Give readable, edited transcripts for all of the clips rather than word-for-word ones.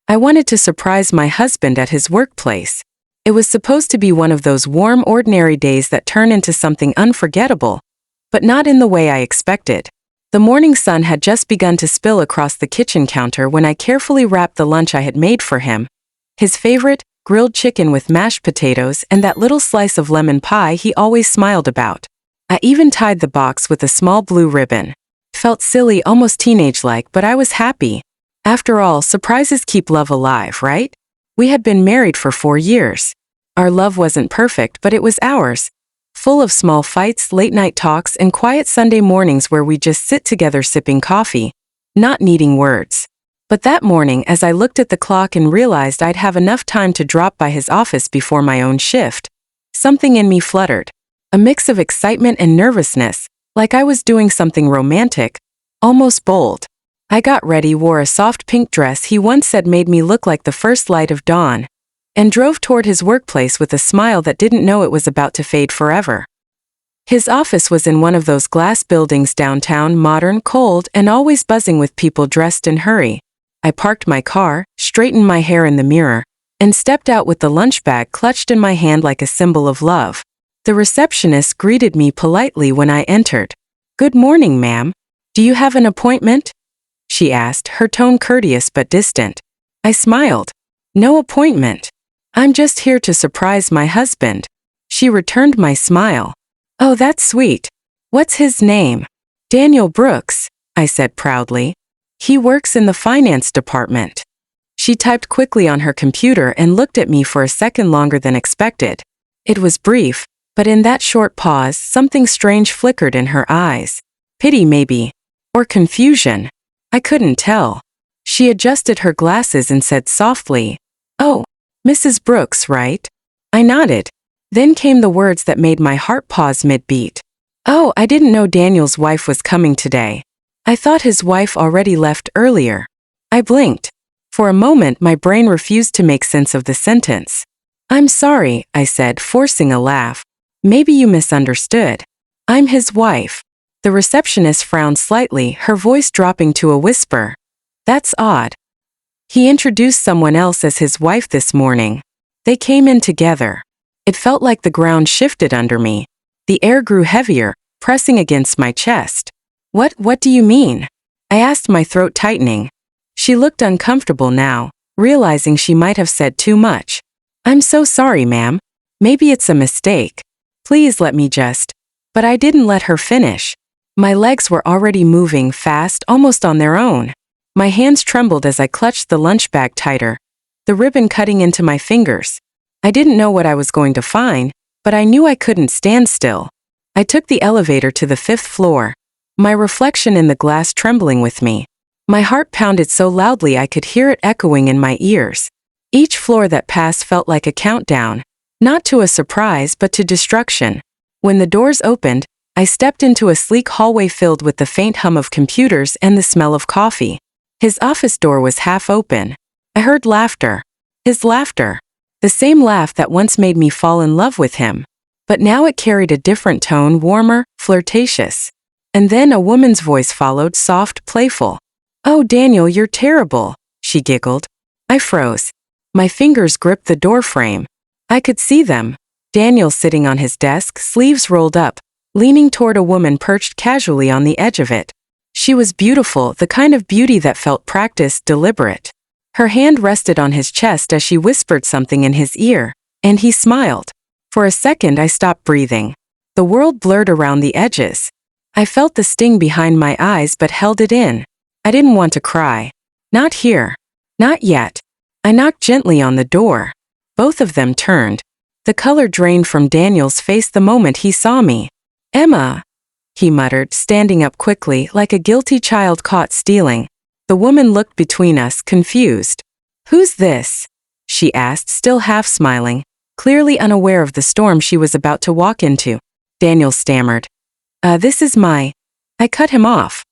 I wanted to surprise my husband at his workplace. It was supposed to be one of those warm, ordinary days that turn into something unforgettable, but not in the way I expected. The morning sun had just begun to spill across the kitchen counter when I carefully wrapped the lunch I had made for him. His favorite, grilled chicken with mashed potatoes and that little slice of lemon pie he always smiled about. I even tied the box with a small blue ribbon. Felt silly, almost teenage-like, but I was happy. After all, surprises keep love alive, right? We had been married for 4 years. Our love wasn't perfect, but it was ours. Full of small fights, late-night talks, and quiet Sunday mornings where we just sit together sipping coffee, not needing words. But that morning, as I looked at the clock and realized I'd have enough time to drop by his office before my own shift, something in me fluttered. A mix of excitement and nervousness, like I was doing something romantic, almost bold. I got ready, wore a soft pink dress he once said made me look like the first light of dawn, and drove toward his workplace with a smile that didn't know it was about to fade forever. His office was in one of those glass buildings downtown, modern, cold, and always buzzing with people dressed in hurry. I parked my car, straightened my hair in the mirror, and stepped out with the lunch bag clutched in my hand like a symbol of love. The receptionist greeted me politely when I entered. "Good morning, ma'am. Do you have an appointment?" she asked, her tone courteous but distant. I smiled. "No appointment. I'm just here to surprise my husband." She returned my smile. "Oh, that's sweet. What's his name?" "Daniel Brooks," I said proudly. "He works in the finance department." She typed quickly on her computer and looked at me for a second longer than expected. It was brief, but in that short pause, something strange flickered in her eyes. Pity maybe. Or confusion. I couldn't tell. She adjusted her glasses and said softly, "Oh, Mrs. Brooks, right?" I nodded. Then came the words that made my heart pause mid-beat. "Oh, I didn't know Daniel's wife was coming today. I thought his wife already left earlier." I blinked. For a moment, my brain refused to make sense of the sentence. "I'm sorry," I said, forcing a laugh. "Maybe you misunderstood. I'm his wife." The receptionist frowned slightly, her voice dropping to a whisper. "That's odd. He introduced someone else as his wife this morning. They came in together." It felt like the ground shifted under me. The air grew heavier, pressing against my chest. What do you mean?" I asked, my throat tightening. She looked uncomfortable now, realizing she might have said too much. "I'm so sorry, ma'am. Maybe it's a mistake. Please let me just..." But I didn't let her finish. My legs were already moving fast, almost on their own. My hands trembled as I clutched the lunch bag tighter, the ribbon cutting into my fingers. I didn't know what I was going to find, but I knew I couldn't stand still. I took the elevator to the 5th floor, my reflection in the glass trembling with me. My heart pounded so loudly I could hear it echoing in my ears. Each floor that passed felt like a countdown, not to a surprise but to destruction. When the doors opened, I stepped into a sleek hallway filled with the faint hum of computers and the smell of coffee. His office door was half open. I heard laughter. His laughter. The same laugh that once made me fall in love with him. But now it carried a different tone, warmer, flirtatious. And then a woman's voice followed, soft, playful. "Oh, Daniel, you're terrible," she giggled. I froze. My fingers gripped the door frame. I could see them. Daniel sitting on his desk, sleeves rolled up, leaning toward a woman perched casually on the edge of it. She was beautiful, the kind of beauty that felt practiced, deliberate. Her hand rested on his chest as she whispered something in his ear, and he smiled. For a second I stopped breathing. The world blurred around the edges. I felt the sting behind my eyes but held it in. I didn't want to cry. Not here. Not yet. I knocked gently on the door. Both of them turned. The color drained from Daniel's face the moment he saw me. "Emma," he muttered, standing up quickly, like a guilty child caught stealing. The woman looked between us, confused. "Who's this?" she asked, still half smiling, clearly unaware of the storm she was about to walk into. Daniel stammered. This is my..." I cut him off.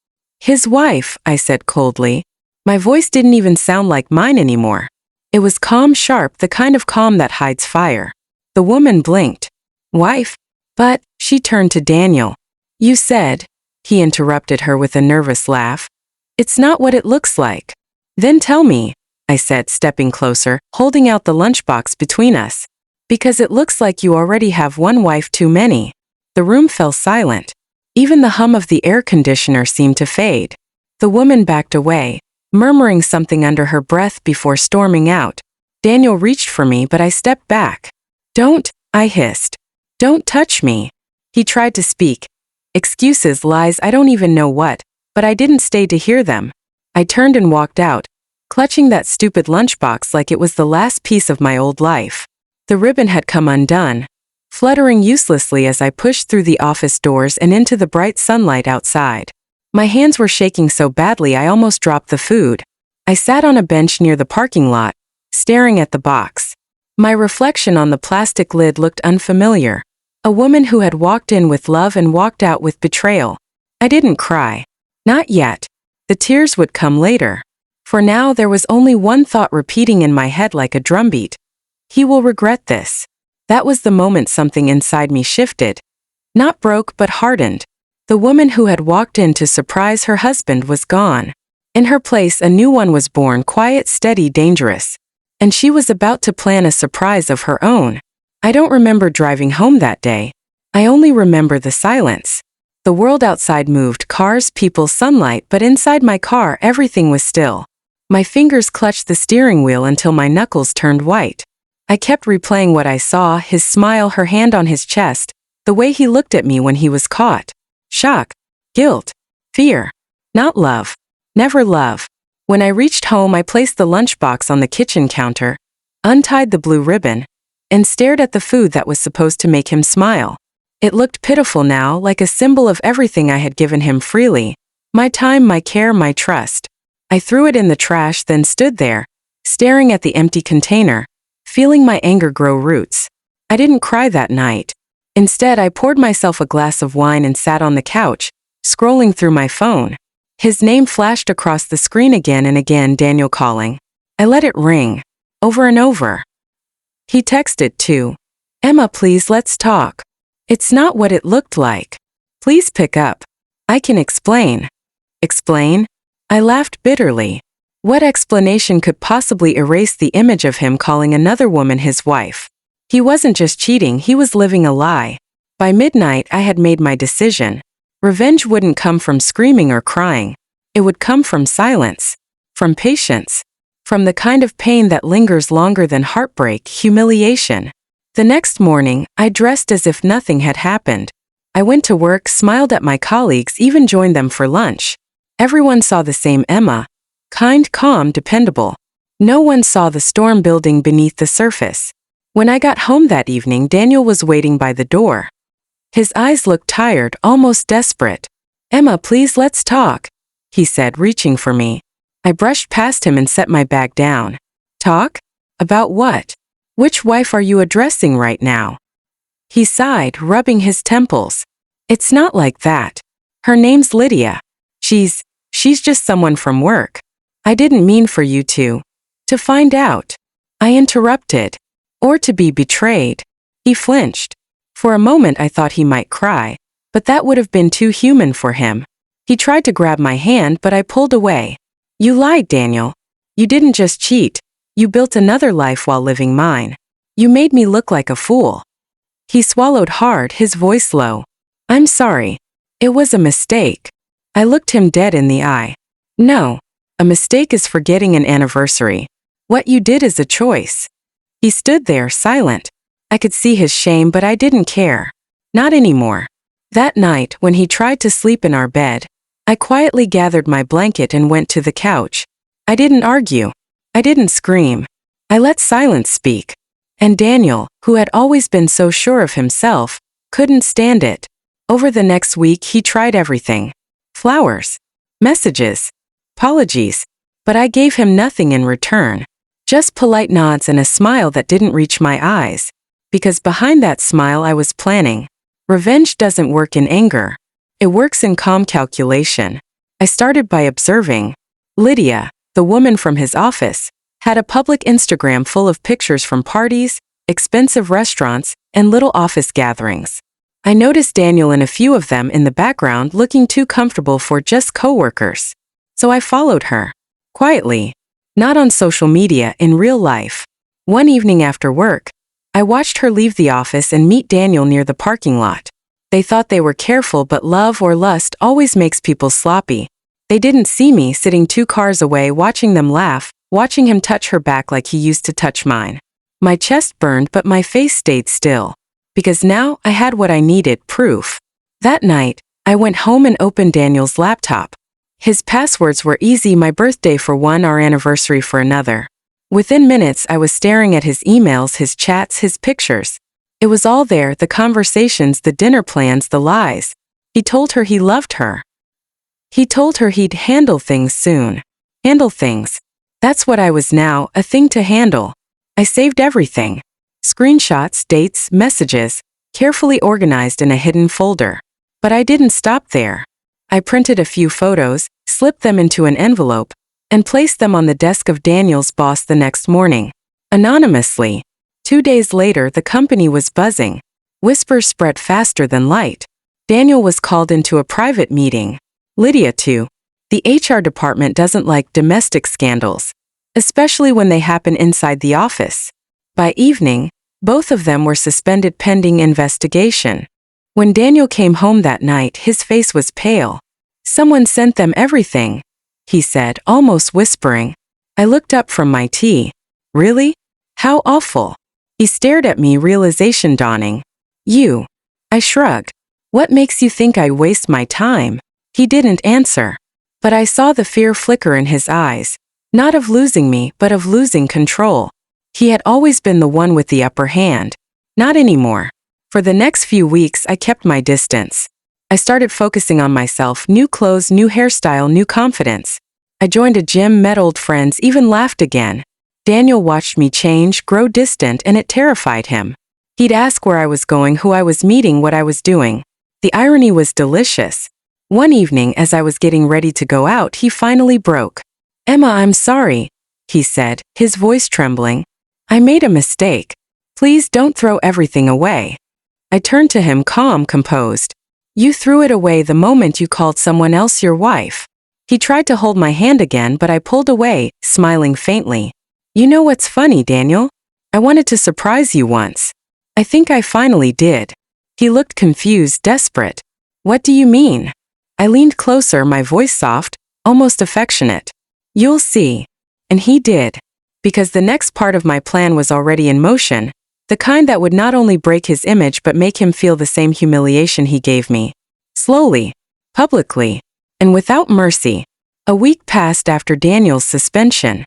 "His wife," I said coldly. My voice didn't even sound like mine anymore. It was calm, sharp, the kind of calm that hides fire. The woman blinked. "Wife? But..." She turned to Daniel. "You said..." He interrupted her with a nervous laugh. "It's not what it looks like." "Then tell me." I said, stepping closer, holding out the lunchbox between us. Because it looks like you already have one wife too many. The room fell silent. Even the hum of the air conditioner seemed to fade. The woman backed away, murmuring something under her breath before storming out. Daniel reached for me, but I stepped back. Don't, I hissed. Don't touch me. He tried to speak. Excuses, lies, I don't even know what, but I didn't stay to hear them. I turned and walked out, clutching that stupid lunchbox like it was the last piece of my old life. The ribbon had come undone, fluttering uselessly as I pushed through the office doors and into the bright sunlight outside. My hands were shaking so badly I almost dropped the food. I sat on a bench near the parking lot, staring at the box. My reflection on the plastic lid looked unfamiliar. A woman who had walked in with love and walked out with betrayal. I didn't cry. Not yet. The tears would come later. For now there was only one thought repeating in my head like a drumbeat. He will regret this. That was the moment something inside me shifted. Not broke but hardened. The woman who had walked in to surprise her husband was gone. In her place a new one was born, quiet, steady, dangerous. And she was about to plan a surprise of her own. I don't remember driving home that day. I only remember the silence. The world outside moved, cars, people, sunlight, but inside my car everything was still. My fingers clutched the steering wheel until my knuckles turned white. I kept replaying what I saw, his smile, her hand on his chest, the way he looked at me when he was caught. Shock, guilt, fear. Not love. Never love. When I reached home I placed the lunchbox on the kitchen counter, untied the blue ribbon, and stared at the food that was supposed to make him smile. It looked pitiful now, like a symbol of everything I had given him freely. My time, my care, my trust. I threw it in the trash, then stood there, staring at the empty container, feeling my anger grow roots. I didn't cry that night. Instead, I poured myself a glass of wine and sat on the couch, scrolling through my phone. His name flashed across the screen again and again, Daniel calling. I let it ring, over and over. He texted too. Emma, please, let's talk. It's not what it looked like. Please pick up. I can explain. Explain? I laughed bitterly. What explanation could possibly erase the image of him calling another woman his wife? He wasn't just cheating, he was living a lie. By midnight, I had made my decision. Revenge wouldn't come from screaming or crying. It would come from silence, from patience, from the kind of pain that lingers longer than heartbreak, humiliation. The next morning, I dressed as if nothing had happened. I went to work, smiled at my colleagues, even joined them for lunch. Everyone saw the same Emma. Kind, calm, dependable. No one saw the storm building beneath the surface. When I got home that evening, Daniel was waiting by the door. His eyes looked tired, almost desperate. Emma, please, let's talk, he said, reaching for me. I brushed past him and set my bag down. Talk? About what? Which wife are you addressing right now? He sighed, rubbing his temples. It's not like that. Her name's Lydia. She's just someone from work. I didn't mean for you to find out. I interrupted. Or to be betrayed. He flinched. For a moment I thought he might cry, but that would have been too human for him. He tried to grab my hand, but I pulled away. You lied, Daniel. You didn't just cheat. You built another life while living mine. You made me look like a fool. He swallowed hard, his voice low. I'm sorry. It was a mistake. I looked him dead in the eye. No. A mistake is forgetting an anniversary. What you did is a choice. He stood there, silent. I could see his shame, but I didn't care. Not anymore. That night, when he tried to sleep in our bed, I quietly gathered my blanket and went to the couch. I didn't argue. I didn't scream. I let silence speak. And Daniel, who had always been so sure of himself, couldn't stand it. Over the next week, he tried everything. Flowers. Messages. Apologies. But I gave him nothing in return. Just polite nods and a smile that didn't reach my eyes. Because behind that smile I was planning. Revenge doesn't work in anger. It works in calm calculation. I started by observing. Lydia, the woman from his office, had a public Instagram full of pictures from parties, expensive restaurants, and little office gatherings. I noticed Daniel in a few of them in the background, looking too comfortable for just coworkers. So I followed her. Quietly. Not on social media, in real life. One evening after work, I watched her leave the office and meet Daniel near the parking lot. They thought they were careful, but love or lust always makes people sloppy. They didn't see me sitting 2 cars away watching them laugh, watching him touch her back like he used to touch mine. My chest burned, but my face stayed still. Because now I had what I needed, proof. That night, I went home and opened Daniel's laptop. His passwords were easy: my birthday for one, our anniversary for another. Within minutes, I was staring at his emails, his chats, his pictures. It was all there: the conversations, the dinner plans, the lies. He told her he loved her. He told her he'd handle things soon. Handle things. That's what I was now, a thing to handle. I saved everything. Screenshots, dates, messages, carefully organized in a hidden folder. But I didn't stop there. I printed a few photos, slipped them into an envelope, and placed them on the desk of Daniel's boss the next morning. Anonymously. 2 days later, the company was buzzing. Whispers spread faster than light. Daniel was called into a private meeting. Lydia too. The HR department doesn't like domestic scandals, especially when they happen inside the office. By evening, both of them were suspended pending investigation. When Daniel came home that night, his face was pale. "Someone sent them everything," he said, almost whispering. I looked up from my tea. "Really? How awful." He stared at me, realization dawning. "You." I shrugged. "What makes you think I waste my time?" He didn't answer. But I saw the fear flicker in his eyes. Not of losing me, but of losing control. He had always been the one with the upper hand. Not anymore. For the next few weeks, I kept my distance. I started focusing on myself: new clothes, new hairstyle, new confidence. I joined a gym, met old friends, even laughed again. Daniel watched me change, grow distant, and it terrified him. He'd ask where I was going, who I was meeting, what I was doing. The irony was delicious. One evening, as I was getting ready to go out, he finally broke. "Emma, I'm sorry," he said, his voice trembling. "I made a mistake. Please don't throw everything away." I turned to him, calm, composed. "You threw it away the moment you called someone else your wife." He tried to hold my hand again, but I pulled away, smiling faintly. "You know what's funny, Daniel? I wanted to surprise you once. I think I finally did." He looked confused, desperate. "What do you mean?" I leaned closer, my voice soft, almost affectionate. "You'll see." And he did. Because the next part of my plan was already in motion, the kind that would not only break his image but make him feel the same humiliation he gave me. Slowly, publicly, and without mercy. A week passed after Daniel's suspension.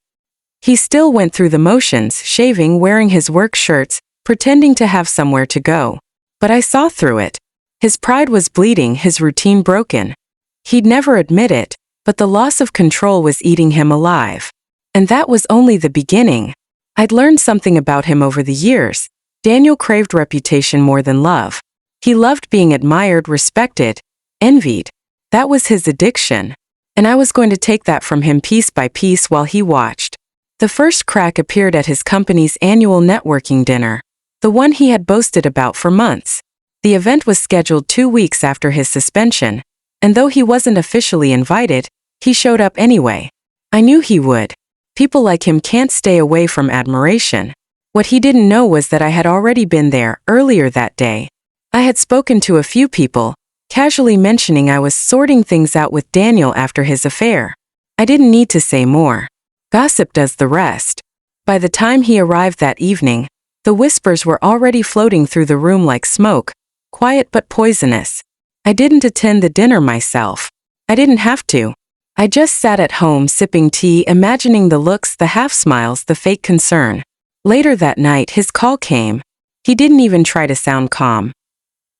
He still went through the motions, shaving, wearing his work shirts, pretending to have somewhere to go. But I saw through it. His pride was bleeding, his routine broken. He'd never admit it, but the loss of control was eating him alive. And that was only the beginning. I'd learned something about him over the years. Daniel craved reputation more than love. He loved being admired, respected, envied. That was his addiction. And I was going to take that from him piece by piece while he watched. The first crack appeared at his company's annual networking dinner, the one he had boasted about for months. The event was scheduled 2 weeks after his suspension, and though he wasn't officially invited, he showed up anyway. I knew he would. People like him can't stay away from admiration. What he didn't know was that I had already been there earlier that day. I had spoken to a few people, casually mentioning I was sorting things out with Daniel after his affair. I didn't need to say more. Gossip does the rest. By the time he arrived that evening, the whispers were already floating through the room like smoke, quiet but poisonous. I didn't attend the dinner myself. I didn't have to. I just sat at home sipping tea, imagining the looks, the half-smiles, the fake concern. Later that night, his call came. He didn't even try to sound calm.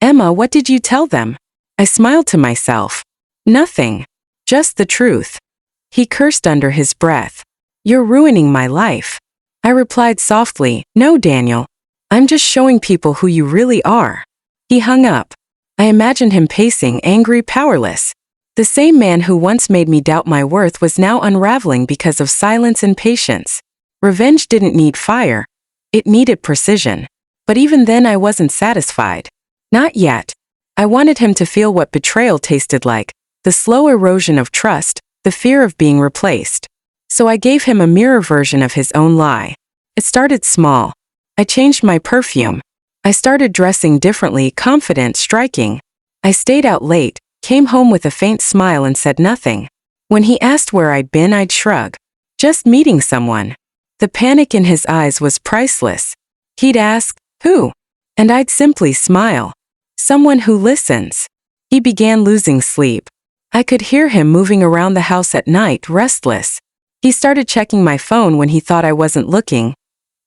"Emma, what did you tell them?" I smiled to myself. "Nothing. Just the truth." He cursed under his breath. "You're ruining my life." I replied softly, "No, Daniel. I'm just showing people who you really are." He hung up. I imagined him pacing, angry, powerless. The same man who once made me doubt my worth was now unraveling because of silence and patience. Revenge didn't need fire. It needed precision. But even then I wasn't satisfied. Not yet. I wanted him to feel what betrayal tasted like, the slow erosion of trust, the fear of being replaced. So I gave him a mirror version of his own lie. It started small. I changed my perfume. I started dressing differently, confident, striking. I stayed out late, came home with a faint smile and said nothing. When he asked where I'd been, I'd shrug. Just meeting someone. The panic in his eyes was priceless. He'd ask, who? And I'd simply smile. Someone who listens. He began losing sleep. I could hear him moving around the house at night, restless. He started checking my phone when he thought I wasn't looking,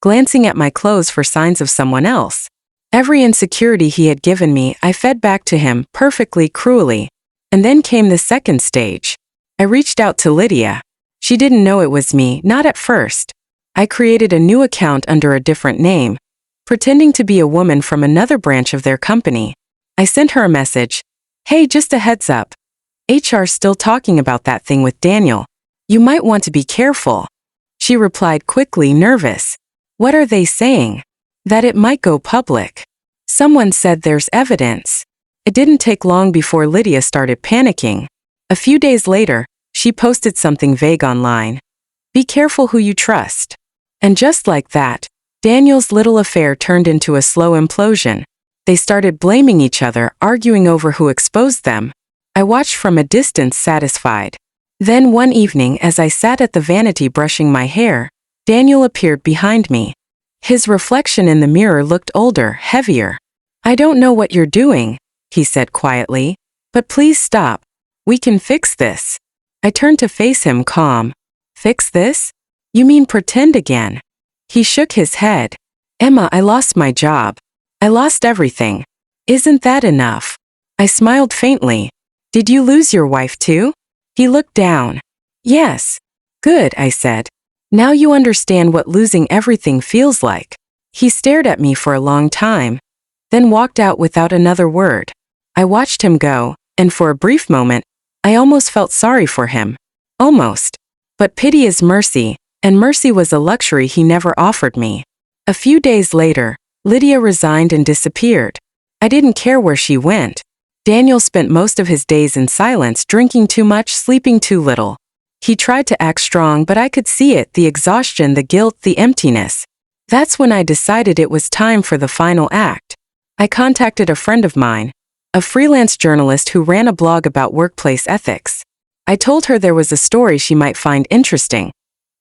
glancing at my clothes for signs of someone else. Every insecurity he had given me, I fed back to him, perfectly, cruelly. And then came the second stage. I reached out to Lydia. She didn't know it was me, not at first. I created a new account under a different name, pretending to be a woman from another branch of their company. I sent her a message. Hey, just a heads up. HR's still talking about that thing with Daniel. You might want to be careful. She replied quickly, nervous. What are they saying? That it might go public. Someone said there's evidence. It didn't take long before Lydia started panicking. A few days later, she posted something vague online. Be careful who you trust. And just like that, Daniel's little affair turned into a slow implosion. They started blaming each other, arguing over who exposed them. I watched from a distance, satisfied. Then one evening, as I sat at the vanity brushing my hair, Daniel appeared behind me. His reflection in the mirror looked older, heavier. I don't know what you're doing, he said quietly, but please stop. We can fix this. I turned to face him, calm. Fix this? You mean pretend again? He shook his head. Emma, I lost my job. I lost everything. Isn't that enough? I smiled faintly. Did you lose your wife too? He looked down. Yes. Good, I said. Now you understand what losing everything feels like. He stared at me for a long time, then walked out without another word. I watched him go, and for a brief moment, I almost felt sorry for him. Almost. But pity is mercy, and mercy was a luxury he never offered me. A few days later, Lydia resigned and disappeared. I didn't care where she went. Daniel spent most of his days in silence, drinking too much, sleeping too little. He tried to act strong, but I could see it, the exhaustion, the guilt, the emptiness. That's when I decided it was time for the final act. I contacted a friend of mine, a freelance journalist who ran a blog about workplace ethics. I told her there was a story she might find interesting,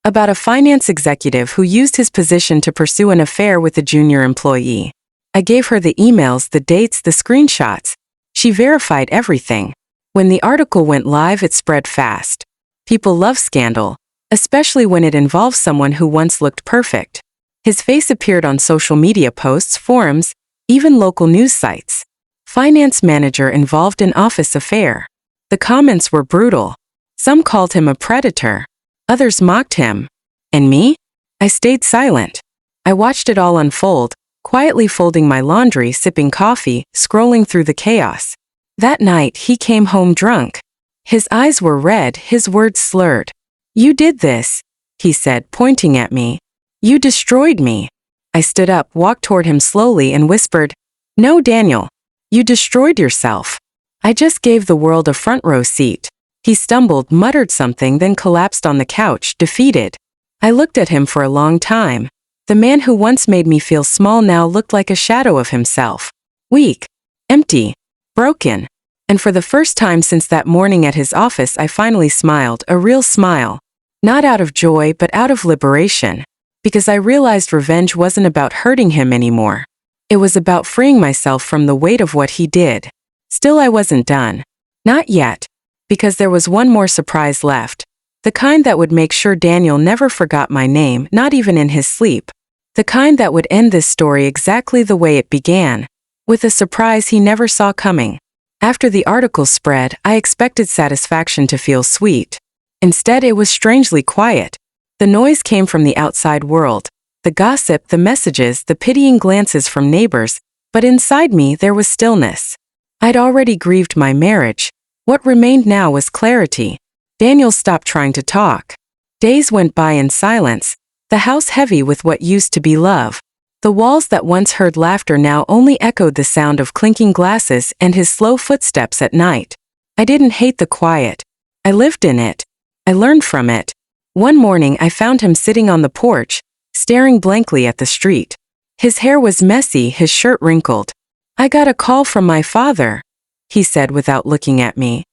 about a finance executive who used his position to pursue an affair with a junior employee. I gave her the emails, the dates, the screenshots. She verified everything. When the article went live, it spread fast. People love scandal, especially when it involves someone who once looked perfect. His face appeared on social media posts, forums, even local news sites. Finance manager involved in office affair. The comments were brutal. Some called him a predator. Others mocked him. And me? I stayed silent. I watched it all unfold, quietly folding my laundry, sipping coffee, scrolling through the chaos. That night, he came home drunk. His eyes were red, his words slurred. You did this, he said, pointing at me. You destroyed me. I stood up, walked toward him slowly and whispered, No, Daniel. You destroyed yourself. I just gave the world a front row seat. He stumbled, muttered something, then collapsed on the couch, defeated. I looked at him for a long time. The man who once made me feel small now looked like a shadow of himself. Weak, empty, broken. And for the first time since that morning at his office, I finally smiled, a real smile. Not out of joy, but out of liberation. Because I realized revenge wasn't about hurting him anymore. It was about freeing myself from the weight of what he did. Still, I wasn't done. Not yet. Because there was one more surprise left. The kind that would make sure Daniel never forgot my name, not even in his sleep. The kind that would end this story exactly the way it began, with a surprise he never saw coming. After the article spread, I expected satisfaction to feel sweet. Instead, it was strangely quiet. The noise came from the outside world, the gossip, the messages, the pitying glances from neighbors, but inside me there was stillness. I'd already grieved my marriage. What remained now was clarity. Daniel stopped trying to talk. Days went by in silence, the house heavy with what used to be love. The walls that once heard laughter now only echoed the sound of clinking glasses and his slow footsteps at night. I didn't hate the quiet. I lived in it. I learned from it. One morning I found him sitting on the porch, staring blankly at the street. His hair was messy, his shirt wrinkled. "I got a call from my father," he said without looking at me.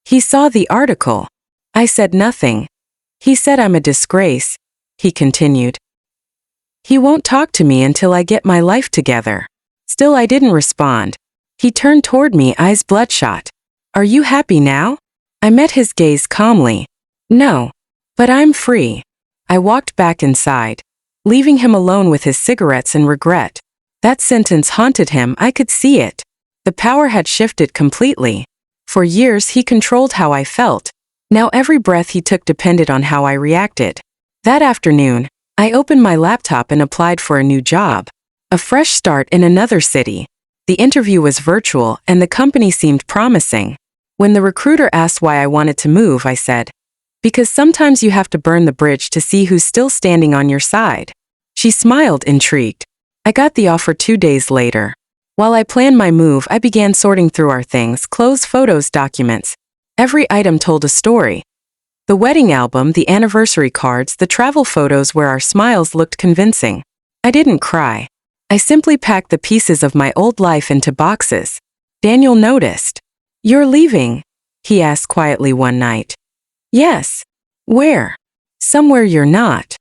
"He saw the article." I said nothing. "He said I'm a disgrace," he continued. "He won't talk to me until I get my life together." Still I didn't respond. He turned toward me, eyes bloodshot. "Are you happy now?" I met his gaze calmly. "No. But I'm free." I walked back inside, leaving him alone with his cigarettes and regret. That sentence haunted him, I could see it. The power had shifted completely. For years he controlled how I felt. Now every breath he took depended on how I reacted. That afternoon, I opened my laptop and applied for a new job. A fresh start in another city. The interview was virtual and the company seemed promising. When the recruiter asked why I wanted to move, I said, "Because sometimes you have to burn the bridge to see who's still standing on your side." She smiled, intrigued. I got the offer 2 days later. While I planned my move, I began sorting through our things, clothes, photos, documents. Every item told a story. The wedding album, the anniversary cards, the travel photos where our smiles looked convincing. I didn't cry. I simply packed the pieces of my old life into boxes. Daniel noticed. "You're leaving?" he asked quietly one night. "Yes." "Where?" "Somewhere you're not."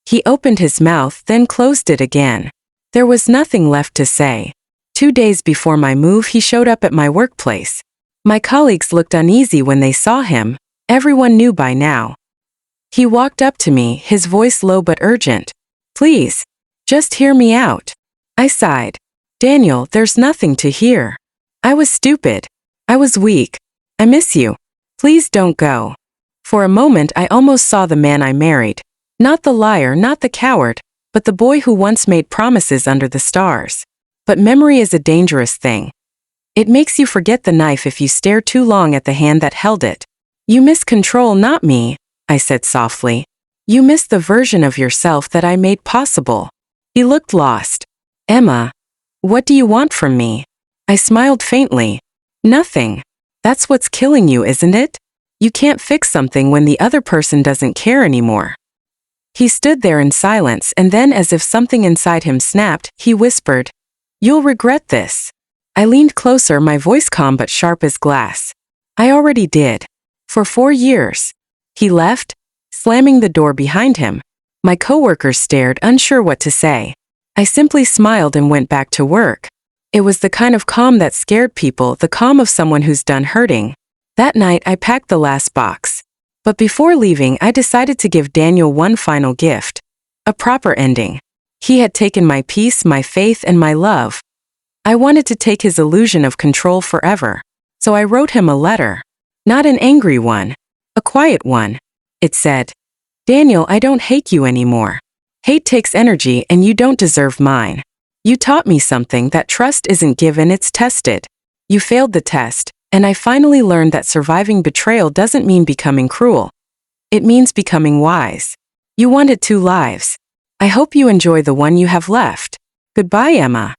He opened his mouth, then closed it again. There was nothing left to say. 2 days before my move, he showed up at my workplace. My colleagues looked uneasy when they saw him. Everyone knew by now. He walked up to me, his voice low but urgent. "Please, just hear me out." I sighed. "Daniel, there's nothing to hear. I was stupid. I was weak. I miss you. Please don't go." For a moment I almost saw the man I married. Not the liar, not the coward, but the boy who once made promises under the stars. But memory is a dangerous thing. It makes you forget the knife if you stare too long at the hand that held it. "You miss control, not me," I said softly. "You miss the version of yourself that I made possible." He looked lost. "Emma, what do you want from me?" I smiled faintly. "Nothing. That's what's killing you, isn't it? You can't fix something when the other person doesn't care anymore." He stood there in silence, and then, as if something inside him snapped, he whispered, "You'll regret this." I leaned closer, my voice calm but sharp as glass. "I already did. For 4 years." He left, slamming the door behind him. My coworkers stared, unsure what to say. I simply smiled and went back to work. It was the kind of calm that scared people, the calm of someone who's done hurting. That night I packed the last box. But before leaving, I decided to give Daniel one final gift. A proper ending. He had taken my peace, my faith, and my love. I wanted to take his illusion of control forever. So I wrote him a letter. Not an angry one. A quiet one. It said, "Daniel, I don't hate you anymore. Hate takes energy and you don't deserve mine. You taught me something, that trust isn't given, it's tested. You failed the test, and I finally learned that surviving betrayal doesn't mean becoming cruel. It means becoming wise. You wanted 2 lives. I hope you enjoy the one you have left. Goodbye, Emma."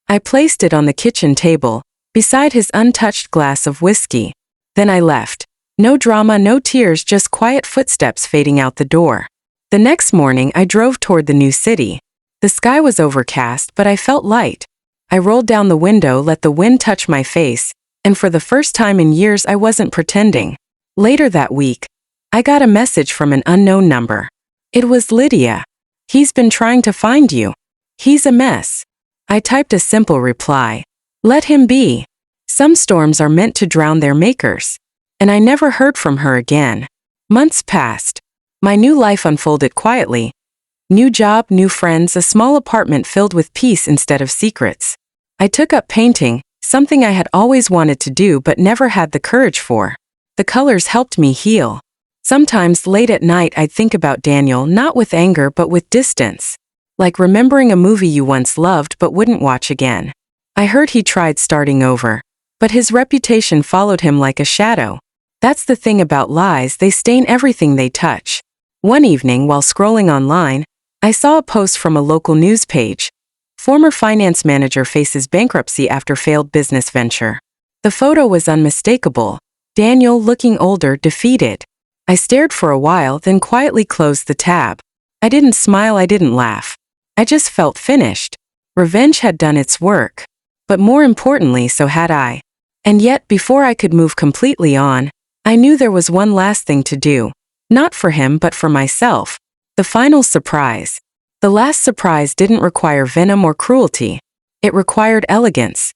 I placed it on the kitchen table, beside his untouched glass of whiskey. Then I left. No drama, no tears, just quiet footsteps fading out the door. The next morning I drove toward the new city. The sky was overcast, but I felt light. I rolled down the window, let the wind touch my face, and for the first time in years I wasn't pretending. Later that week, I got a message from an unknown number. It was Lydia. "He's been trying to find you. He's a mess." I typed a simple reply. Let him be. Some storms are meant to drown their makers. And I never heard from her again. Months passed. My new life unfolded quietly. New job, new friends, a small apartment filled with peace instead of secrets. I took up painting, something I had always wanted to do but never had the courage for. The colors helped me heal. Sometimes late at night I'd think about Daniel, not with anger but with distance. Like remembering a movie you once loved but wouldn't watch again. I heard he tried starting over. But his reputation followed him like a shadow. That's the thing about lies, they stain everything they touch. One evening while scrolling online, I saw a post from a local news page. Former finance manager faces bankruptcy after failed business venture. The photo was unmistakable. Daniel looking older, defeated. I stared for a while, then quietly closed the tab. I didn't smile, I didn't laugh. I just felt finished. Revenge had done its work. But more importantly, so had I. And yet, before I could move completely on, I knew there was one last thing to do. Not for him, but for myself. The final surprise. The last surprise didn't require venom or cruelty. It required elegance.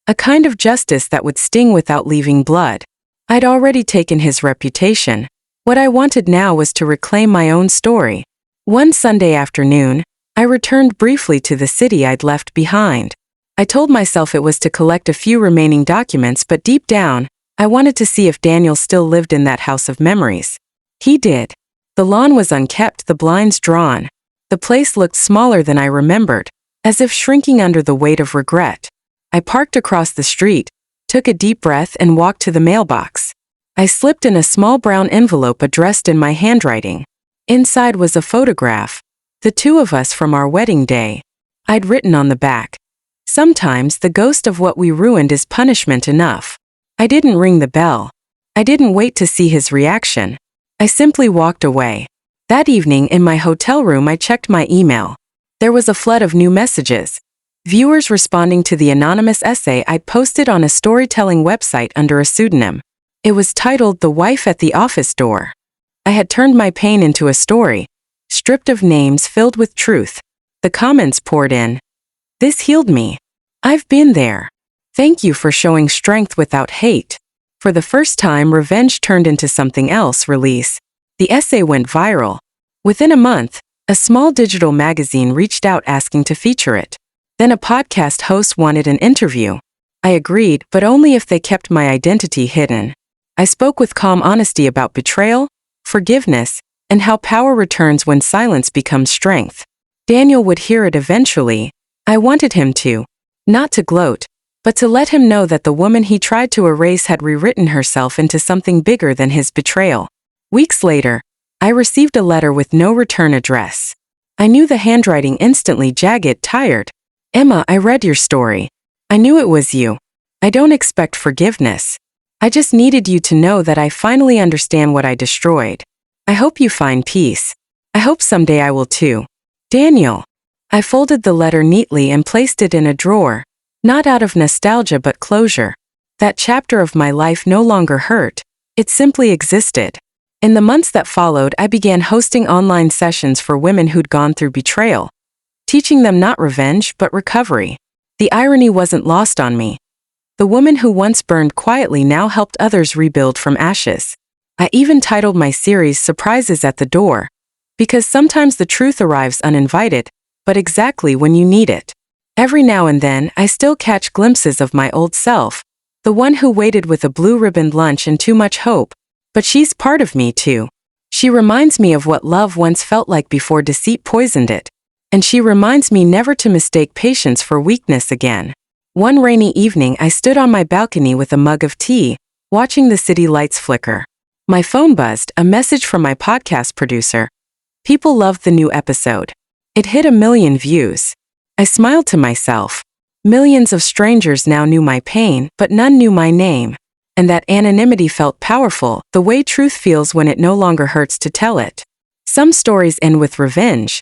A kind of justice that would sting without leaving blood. I'd already taken his reputation. What I wanted now was to reclaim my own story. One Sunday afternoon, I returned briefly to the city I'd left behind. I told myself it was to collect a few remaining documents, but deep down, I wanted to see if Daniel still lived in that house of memories. He did. The lawn was unkept, the blinds drawn. The place looked smaller than I remembered, as if shrinking under the weight of regret. I parked across the street, took a deep breath, and walked to the mailbox. I slipped in a small brown envelope addressed in my handwriting. Inside was a photograph, the two of us from our wedding day. I'd written on the back, "Sometimes the ghost of what we ruined is punishment enough." I didn't ring the bell. I didn't wait to see his reaction. I simply walked away. That evening in my hotel room, I checked my email. There was a flood of new messages. Viewers responding to the anonymous essay I'd posted on a storytelling website under a pseudonym. It was titled "The Wife at the Office Door." I had turned my pain into a story, stripped of names, filled with truth. The comments poured in. "This healed me. I've been there. Thank you for showing strength without hate." For the first time, revenge turned into something else. Release. The essay went viral. Within a month, a small digital magazine reached out asking to feature it. Then a podcast host wanted an interview. I agreed, but only if they kept my identity hidden. I spoke with calm honesty about betrayal, forgiveness, and how power returns when silence becomes strength. Daniel would hear it eventually. I wanted him to. Not to gloat, but to let him know that the woman he tried to erase had rewritten herself into something bigger than his betrayal. Weeks later, I received a letter with no return address. I knew the handwriting instantly, jagged, tired. "Emma, I read your story. I knew it was you. I don't expect forgiveness. I just needed you to know that I finally understand what I destroyed. I hope you find peace. I hope someday I will too. Daniel." I folded the letter neatly and placed it in a drawer, not out of nostalgia but closure. That chapter of my life no longer hurt. It simply existed. In the months that followed, I began hosting online sessions for women who'd gone through betrayal, teaching them not revenge but recovery. The irony wasn't lost on me. The woman who once burned quietly now helped others rebuild from ashes. I even titled my series "Surprises at the Door," because sometimes the truth arrives uninvited, but exactly when you need it. Every now and then, I still catch glimpses of my old self, the one who waited with a blue-ribboned lunch and too much hope. But she's part of me too. She reminds me of what love once felt like before deceit poisoned it. And she reminds me never to mistake patience for weakness again. One rainy evening, I stood on my balcony with a mug of tea, watching the city lights flicker. My phone buzzed, a message from my podcast producer. People loved the new episode. It hit 1 million views. I smiled to myself. Millions of strangers now knew my pain, but none knew my name. And that anonymity felt powerful, the way truth feels when it no longer hurts to tell it. Some stories end with revenge.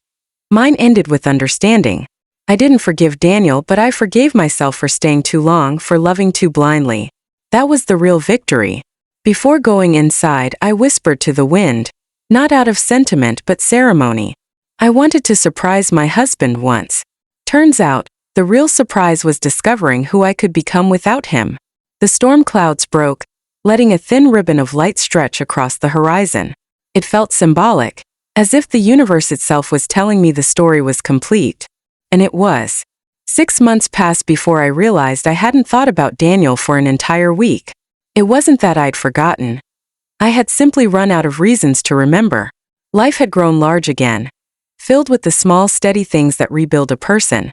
Mine ended with understanding. I didn't forgive Daniel, but I forgave myself for staying too long, for loving too blindly. That was the real victory. Before going inside, I whispered to the wind, not out of sentiment but ceremony. I wanted to surprise my husband once. Turns out, the real surprise was discovering who I could become without him. The storm clouds broke, letting a thin ribbon of light stretch across the horizon. It felt symbolic, as if the universe itself was telling me the story was complete. And it was. 6 months passed before I realized I hadn't thought about Daniel for an entire week. It wasn't that I'd forgotten. I had simply run out of reasons to remember. Life had grown large again, filled with the small, steady things that rebuild a person.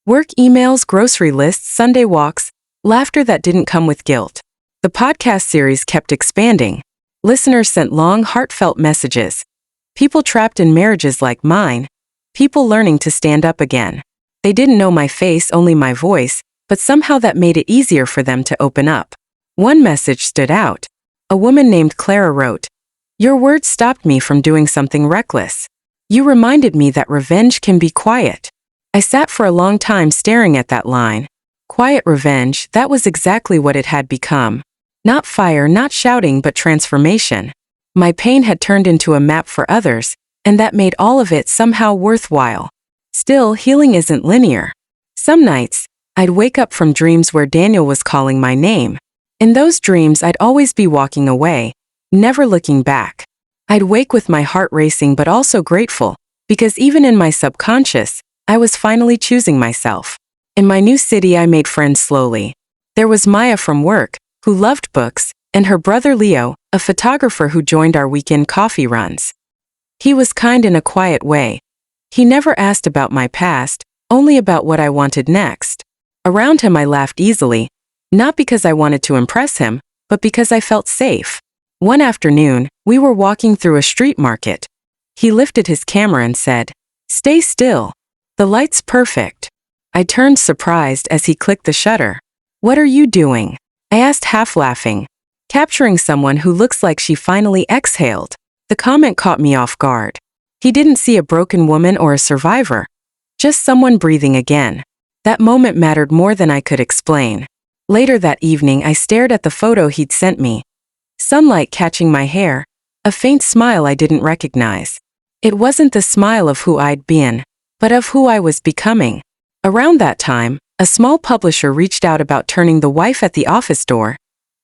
Work emails, grocery lists, Sunday walks, laughter that didn't come with guilt. The podcast series kept expanding. Listeners sent long, heartfelt messages. People trapped in marriages like mine. People learning to stand up again. They didn't know my face, only my voice, but somehow that made it easier for them to open up. One message stood out. A woman named Clara wrote, Your words stopped me from doing something reckless. You reminded me that revenge can be quiet. I sat for a long time staring at that line. Quiet revenge, that was exactly what it had become. Not fire, not shouting, but transformation. My pain had turned into a map for others, and that made all of it somehow worthwhile. Still, healing isn't linear. Some nights, I'd wake up from dreams where Daniel was calling my name. In those dreams, I'd always be walking away, never looking back. I'd wake with my heart racing but also grateful, because even in my subconscious, I was finally choosing myself. In my new city, I made friends slowly. There was Maya from work, who loved books, and her brother Leo, a photographer who joined our weekend coffee runs. He was kind in a quiet way. He never asked about my past, only about what I wanted next. Around him I laughed easily, not because I wanted to impress him, but because I felt safe. One afternoon, we were walking through a street market. He lifted his camera and said, "Stay still. The light's perfect." I turned surprised as he clicked the shutter. "What are you doing?" I asked, half laughing. "Capturing someone who looks like she finally exhaled." The comment caught me off guard. He didn't see a broken woman or a survivor, just someone breathing again. That moment mattered more than I could explain. Later that evening, I stared at the photo he'd sent me. Sunlight catching my hair, a faint smile I didn't recognize. It wasn't the smile of who I'd been, but of who I was becoming. Around that time, a small publisher reached out about turning The Wife at the Office Door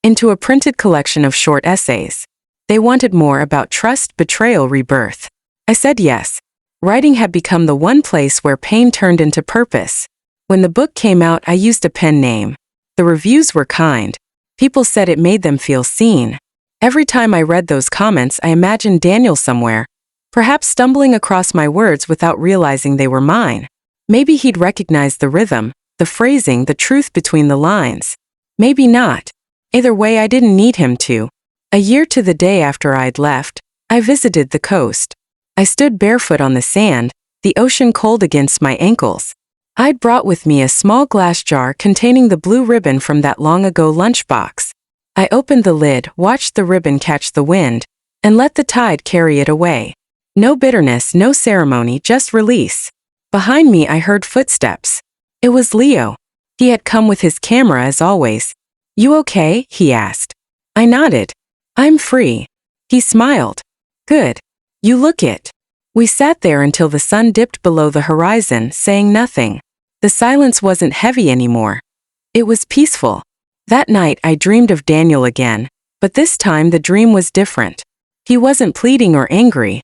into a printed collection of short essays. They wanted more about trust, betrayal, rebirth. I said yes. Writing had become the one place where pain turned into purpose. When the book came out, I used a pen name. The reviews were kind. People said it made them feel seen. Every time I read those comments, I imagined Daniel somewhere, perhaps stumbling across my words without realizing they were mine. Maybe he'd recognize the rhythm, the phrasing, the truth between the lines. Maybe not. Either way, I didn't need him to. A year to the day after I'd left, I visited the coast. I stood barefoot on the sand, the ocean cold against my ankles. I'd brought with me a small glass jar containing the blue ribbon from that long-ago lunchbox. I opened the lid, watched the ribbon catch the wind, and let the tide carry it away. No bitterness, no ceremony, just release. Behind me, I heard footsteps. It was Leo. He had come with his camera as always. "You okay?" he asked. I nodded. "I'm free." He smiled. "Good. You look it." We sat there until the sun dipped below the horizon, saying nothing. The silence wasn't heavy anymore. It was peaceful. That night I dreamed of Daniel again, but this time the dream was different. He wasn't pleading or angry.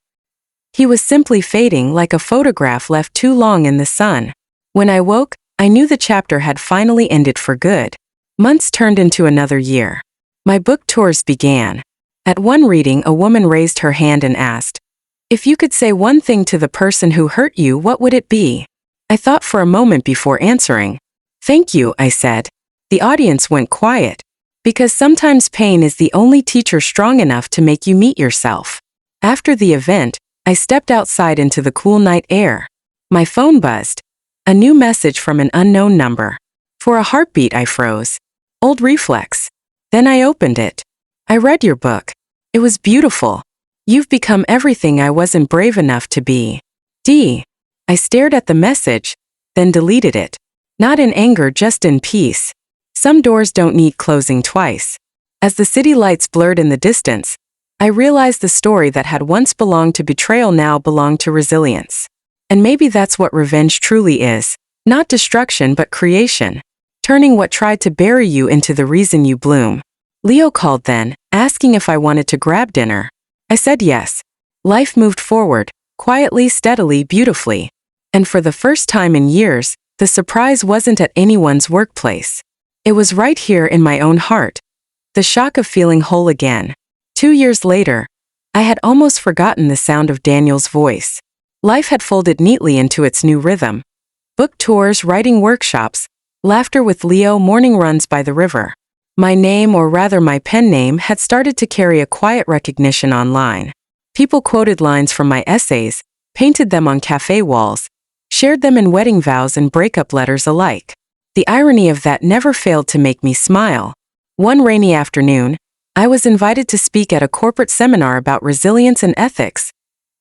He was simply fading like a photograph left too long in the sun. When I woke, I knew the chapter had finally ended for good. Months turned into another year. My book tours began. At one reading, a woman raised her hand and asked, "If you could say one thing to the person who hurt you, what would it be?" I thought for a moment before answering. "Thank you," I said. The audience went quiet. Because sometimes pain is the only teacher strong enough to make you meet yourself. After the event, I stepped outside into the cool night air. My phone buzzed. A new message from an unknown number. For a heartbeat, I froze. Old reflex. Then I opened it. "I read your book. It was beautiful. You've become everything I wasn't brave enough to be. D." I stared at the message, then deleted it. Not in anger, just in peace. Some doors don't need closing twice. As the city lights blurred in the distance, I realized the story that had once belonged to betrayal now belonged to resilience. And maybe that's what revenge truly is. Not destruction but creation. Turning what tried to bury you into the reason you bloom. Leo called then, asking if I wanted to grab dinner. I said yes. Life moved forward, quietly, steadily, beautifully. And for the first time in years, the surprise wasn't at anyone's workplace. It was right here in my own heart. The shock of feeling whole again. 2 years later, I had almost forgotten the sound of Daniel's voice. Life had folded neatly into its new rhythm. Book tours, writing workshops, laughter with Leo, morning runs by the river. My name, or rather my pen name, had started to carry a quiet recognition online. People quoted lines from my essays, painted them on cafe walls, shared them in wedding vows and breakup letters alike. The irony of that never failed to make me smile. One rainy afternoon, I was invited to speak at a corporate seminar about resilience and ethics,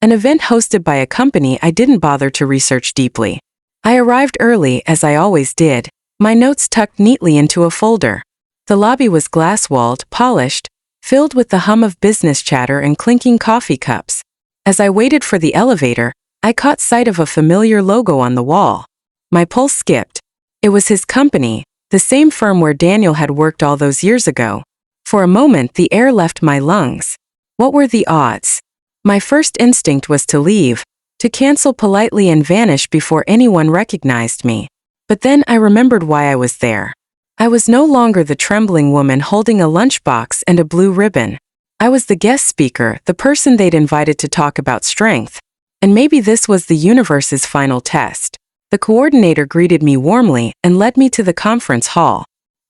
an event hosted by a company I didn't bother to research deeply. I arrived early, as I always did, my notes tucked neatly into a folder. The lobby was glass-walled, polished, filled with the hum of business chatter and clinking coffee cups. As I waited for the elevator, I caught sight of a familiar logo on the wall. My pulse skipped. It was his company, the same firm where Daniel had worked all those years ago. For a moment, the air left my lungs. What were the odds? My first instinct was to leave, to cancel politely and vanish before anyone recognized me. But then I remembered why I was there. I was no longer the trembling woman holding a lunchbox and a blue ribbon. I was the guest speaker, the person they'd invited to talk about strength. And maybe this was the universe's final test. The coordinator greeted me warmly and led me to the conference hall.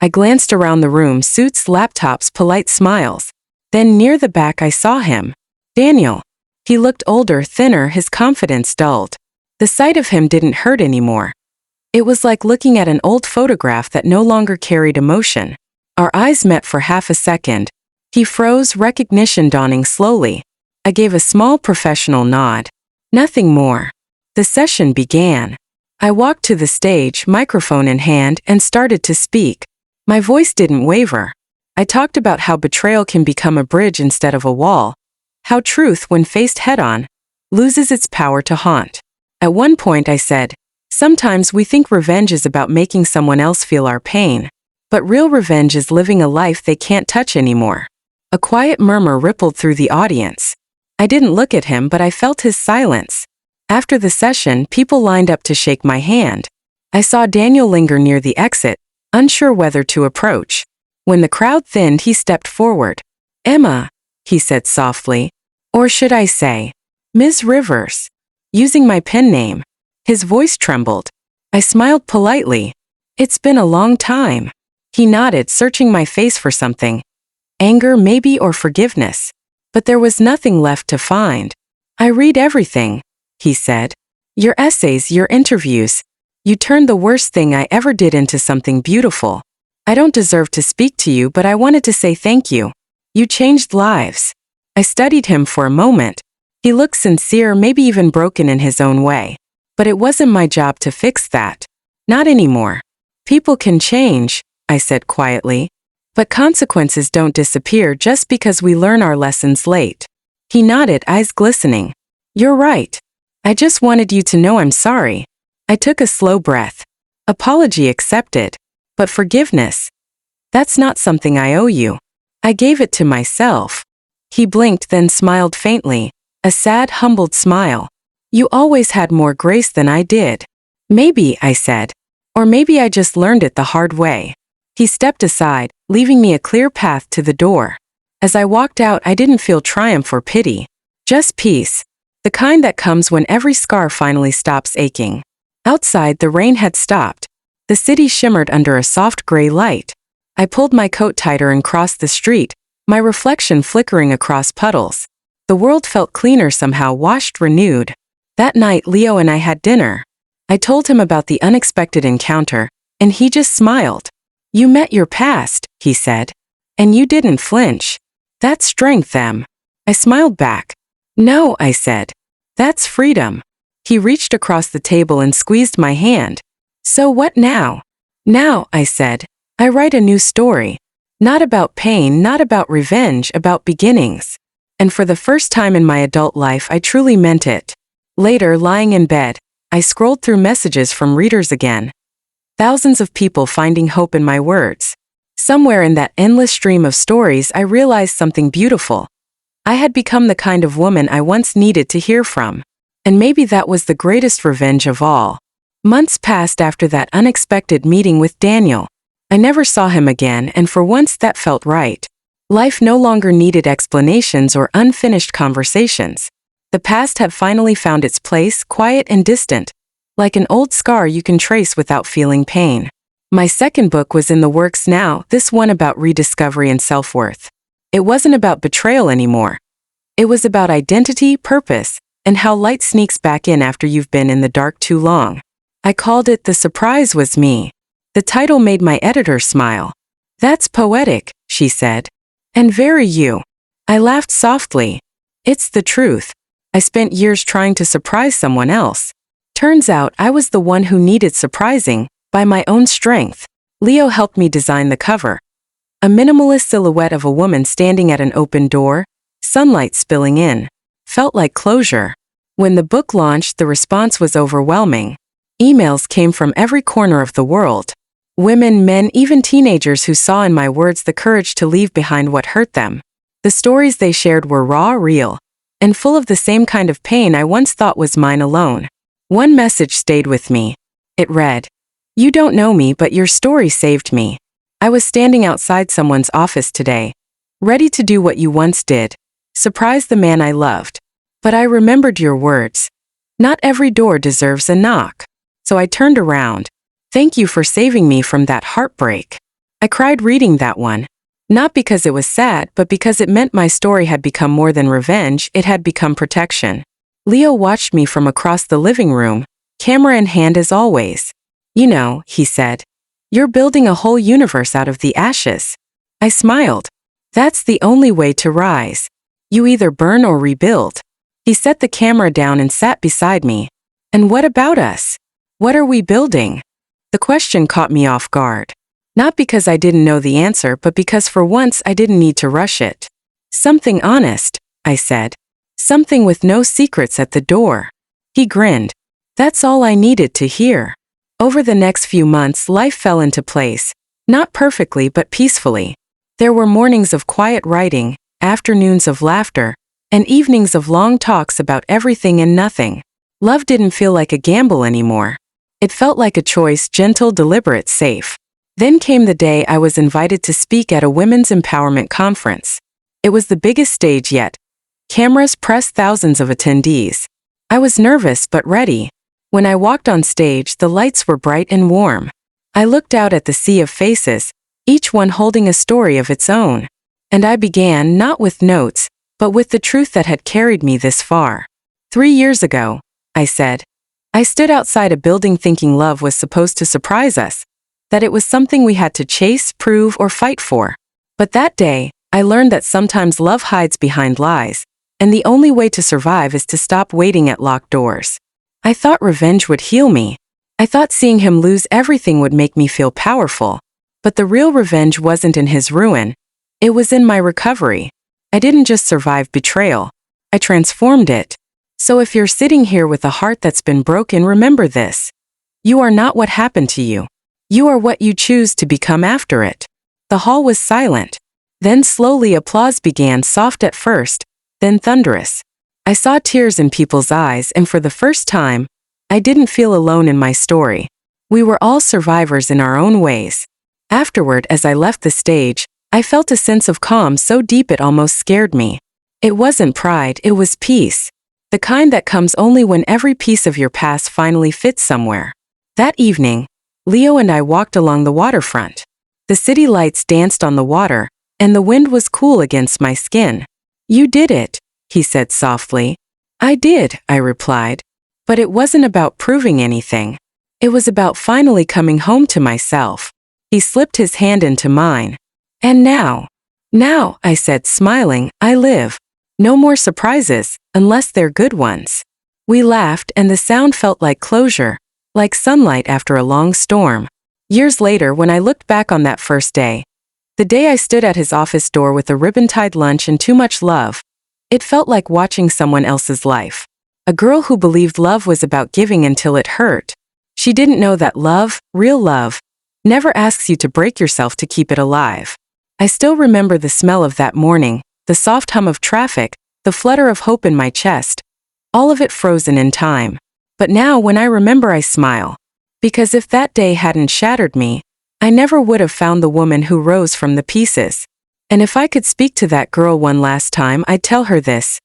I glanced around the room, suits, laptops, polite smiles. Then near the back I saw him. Daniel. He looked older, thinner, his confidence dulled. The sight of him didn't hurt anymore. It was like looking at an old photograph that no longer carried emotion. Our eyes met for half a second. He froze, recognition dawning slowly. I gave a small professional nod. Nothing more. The session began. I walked to the stage, microphone in hand, and started to speak. My voice didn't waver. I talked about how betrayal can become a bridge instead of a wall. How truth, when faced head-on, loses its power to haunt. At one point I said, sometimes we think revenge is about making someone else feel our pain. But real revenge is living a life they can't touch anymore. A quiet murmur rippled through the audience. I didn't look at him, but I felt his silence. After the session, people lined up to shake my hand. I saw Daniel linger near the exit, unsure whether to approach. When the crowd thinned, he stepped forward. "Emma," he said softly. "Or should I say, Ms. Rivers?" Using my pen name. His voice trembled. I smiled politely. "It's been a long time." He nodded, searching my face for something. Anger maybe, or forgiveness. But there was nothing left to find. "I read everything," he said. "Your essays, your interviews. You turned the worst thing I ever did into something beautiful. I don't deserve to speak to you, but I wanted to say thank you. You changed lives." I studied him for a moment. He looked sincere, maybe even broken in his own way. But it wasn't my job to fix that. Not anymore. "People can change," I said quietly. "But consequences don't disappear just because we learn our lessons late." He nodded, eyes glistening. "You're right. I just wanted you to know I'm sorry." I took a slow breath. Apology accepted. But forgiveness? That's not something I owe you. I gave it to myself. He blinked, then smiled faintly. A sad, humbled smile. "You always had more grace than I did." "Maybe," I said. "Or maybe I just learned it the hard way." He stepped aside, leaving me a clear path to the door. As I walked out, I didn't feel triumph or pity. Just peace. The kind that comes when every scar finally stops aching. Outside, the rain had stopped. The city shimmered under a soft gray light. I pulled my coat tighter and crossed the street, my reflection flickering across puddles. The world felt cleaner somehow, washed, renewed. That night, Leo and I had dinner. I told him about the unexpected encounter, and he just smiled. "You met your past," he said. "And you didn't flinch. That's strength, Em." I smiled back. "No," I said. "That's freedom." He reached across the table and squeezed my hand. "So what now?" "Now," I said, "I write a new story. Not about pain, not about revenge, about beginnings." And for the first time in my adult life, I truly meant it. Later, lying in bed, I scrolled through messages from readers again. Thousands of people finding hope in my words. Somewhere in that endless stream of stories, I realized something beautiful. I had become the kind of woman I once needed to hear from. And maybe that was the greatest revenge of all. Months passed after that unexpected meeting with Daniel. I never saw him again, and for once that felt right. Life no longer needed explanations or unfinished conversations. The past had finally found its place, quiet and distant, like an old scar you can trace without feeling pain. My second book was in the works now, this one about rediscovery and self-worth. It wasn't about betrayal anymore. It was about identity, purpose, and how light sneaks back in after you've been in the dark too long. I called it The Surprise Was Me. The title made my editor smile. "That's poetic," she said. And very you. I laughed softly. It's the truth. I spent years trying to surprise someone else. Turns out I was the one who needed surprising, by my own strength. Leo helped me design the cover. A minimalist silhouette of a woman standing at an open door, sunlight spilling in. Felt like closure. When the book launched, the response was overwhelming. Emails came from every corner of the world. Women, men, even teenagers who saw in my words the courage to leave behind what hurt them. The stories they shared were raw, real, and full of the same kind of pain I once thought was mine alone. One message stayed with me. It read, "You don't know me, but your story saved me." I was standing outside someone's office today, ready to do what you once did, surprise the man I loved. But I remembered your words. Not every door deserves a knock. So I turned around. Thank you for saving me from that heartbreak. I cried reading that one. Not because it was sad, but because it meant my story had become more than revenge, it had become protection. Leo watched me from across the living room, camera in hand as always. You know, he said, you're building a whole universe out of the ashes. I smiled. That's the only way to rise. You either burn or rebuild. He set the camera down and sat beside me. And what about us? What are we building? The question caught me off guard. Not because I didn't know the answer, but because for once I didn't need to rush it. Something honest, I said. Something with no secrets at the door. He grinned. That's all I needed to hear. Over the next few months, life fell into place. Not perfectly, but peacefully. There were mornings of quiet writing, afternoons of laughter, and evenings of long talks about everything and nothing. Love didn't feel like a gamble anymore. It felt like a choice, gentle, deliberate, safe. Then came the day I was invited to speak at a women's empowerment conference. It was the biggest stage yet. Cameras pressed, thousands of attendees. I was nervous but ready. When I walked on stage, the lights were bright and warm. I looked out at the sea of faces, each one holding a story of its own. And I began not with notes, but with the truth that had carried me this far. 3 years ago, I said, I stood outside a building thinking love was supposed to surprise us, that it was something we had to chase, prove, or fight for. But that day, I learned that sometimes love hides behind lies, and the only way to survive is to stop waiting at locked doors. I thought revenge would heal me. I thought seeing him lose everything would make me feel powerful. But the real revenge wasn't in his ruin. It was in my recovery. I didn't just survive betrayal. I transformed it. So if you're sitting here with a heart that's been broken, remember this. You are not what happened to you. You are what you choose to become after it. The hall was silent. Then slowly applause began, soft at first, then thunderous. I saw tears in people's eyes, and for the first time, I didn't feel alone in my story. We were all survivors in our own ways. Afterward, as I left the stage, I felt a sense of calm so deep it almost scared me. It wasn't pride, it was peace. The kind that comes only when every piece of your past finally fits somewhere. That evening, Leo and I walked along the waterfront. The city lights danced on the water, and the wind was cool against my skin. You did it, he said softly. I did, I replied. But it wasn't about proving anything. It was about finally coming home to myself. He slipped his hand into mine. And now, I said, smiling, I live. No more surprises, unless they're good ones. We laughed, and the sound felt like closure, like sunlight after a long storm. Years later, when I looked back on that first day, the day I stood at his office door with a ribbon-tied lunch and too much love, it felt like watching someone else's life. A girl who believed love was about giving until it hurt. She didn't know that love, real love, never asks you to break yourself to keep it alive. I still remember the smell of that morning, the soft hum of traffic, the flutter of hope in my chest, all of it frozen in time. But now when I remember, I smile. Because if that day hadn't shattered me, I never would have found the woman who rose from the pieces. And if I could speak to that girl one last time, I'd tell her this.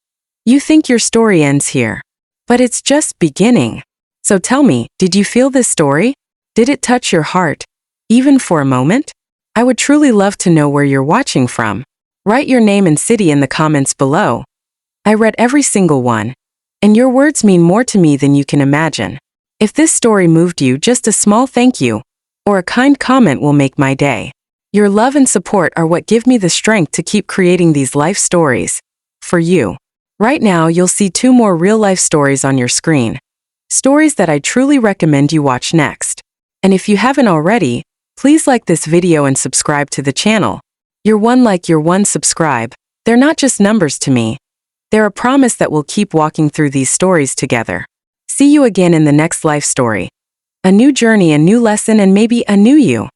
You think your story ends here. But it's just beginning. So tell me, did you feel this story? Did it touch your heart, even for a moment? I would truly love to know where you're watching from. Write your name and city in the comments below. I read every single one. And your words mean more to me than you can imagine. If this story moved you, just a small thank you or a kind comment will make my day. Your love and support are what give me the strength to keep creating these life stories. For you. Right now, you'll see 2 more real-life stories on your screen. Stories that I truly recommend you watch next. And if you haven't already, please like this video and subscribe to the channel. Your one like, your one subscribe, they're not just numbers to me. They're a promise that we'll keep walking through these stories together. See you again in the next life story. A new journey, a new lesson, and maybe a new you.